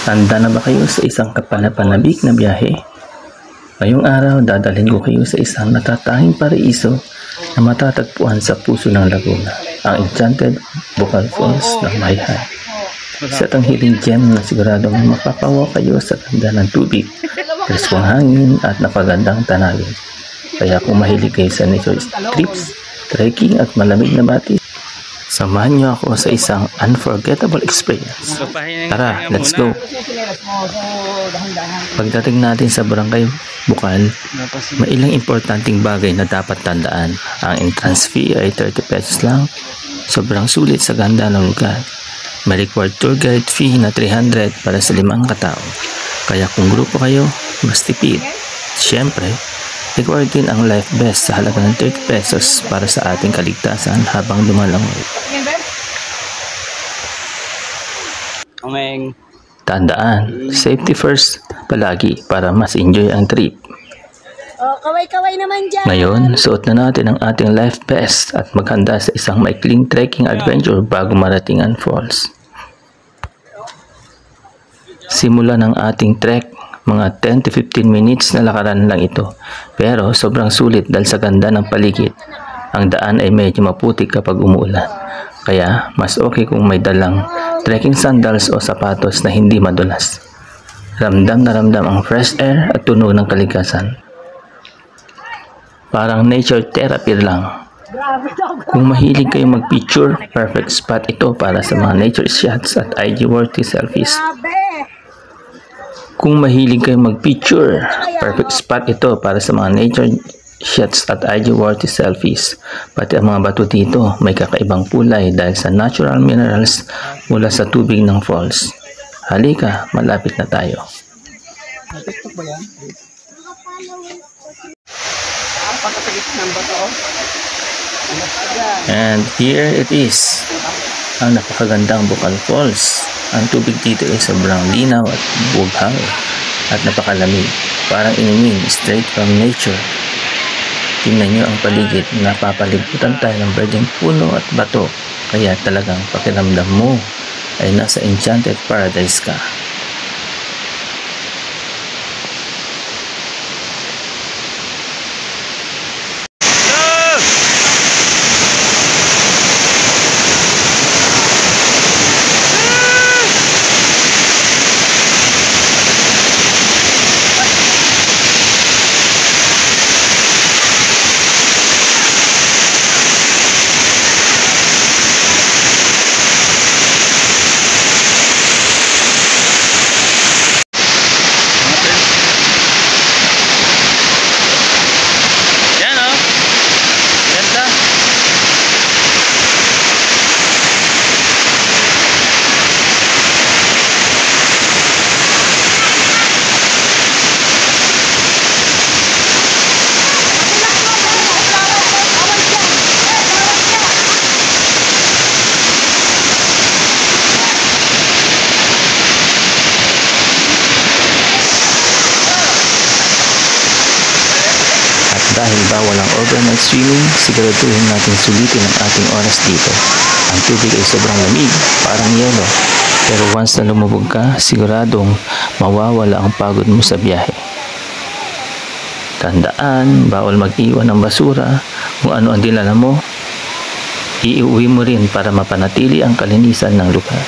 Handa na ba kayo sa isang kapanapanabik na biyahe? Ngayong araw, dadalhin ko kayo sa isang natatanging paraiso na matatagpuan sa puso ng Laguna, ang Enchanted Bocal Falls ng Mayhay. Isa itong hidden gem na siguradong mapapawa kayo sa ganda ng tubig, preskong hangin at napagandang tanawin. Kaya kung mahilig kayo sa nature trips, trekking at malamig na batis, samahan niyo ako sa isang unforgettable experience. Tara, let's go! Pagdating natin sa Barangay Bocal, may ilang importanteng bagay na dapat tandaan. Ang entrance fee ay 30 pesos lang. Sobrang sulit sa ganda ng lugar. May required tour guide fee na 300 para sa 5 katao. Kaya kung grupo kayo, mas tipid. Siyempre, required din ang life vest sa halaga ng 30 pesos para sa ating kaligtasan habang lumalangoy. Tandaan, safety first palagi para mas enjoy ang trip. Kaway-kaway naman dyan. Ngayon, suot na natin ang ating life vest at maghanda sa isang maikling trekking adventure bago marating ang falls. Simula ng ating trek, mga 10 to 15 minutes na lakaran lang ito. Pero sobrang sulit dahil sa ganda ng paligid. Ang daan ay medyo maputik kapag umuulan. Kaya mas okay kung may dalang trekking sandals o sapatos na hindi madulas. Ramdam na ramdam ang fresh air at tunog ng kalikasan. Parang nature therapy lang. Kung mahilig kayong mag-picture, perfect spot ito para sa mga nature shots at IG-worthy selfies. Kung mahilig kayong mag-picture, perfect spot ito para sa mga nature shots at IG-worthy selfies. Pati ang mga bato dito may kakaibang kulay dahil sa natural minerals mula sa tubig ng falls. Halika, malapit na tayo. And here it is, ang napakagandang Bocal Falls. Ang tubig dito ay sobrang linaw at bughang at napakalamig. Parang inumin straight from nature. Tingnan nyo ang paligid, napapalibutan tayo ng verdeng puno at bato. Kaya talagang pakiramdam mo ay nasa enchanted paradise ka. Dahil bawal ang overnight swimming, siguraduhin natin sulitin ang ating oras dito. Ang tubig ay sobrang lamig, parang yelo. Pero once na lumubog ka, siguradong mawawala ang pagod mo sa biyahe. Tandaan, bawal mag-iwan ng basura. Kung ano ang dinala mo, iuwi mo rin para mapanatili ang kalinisan ng lugar.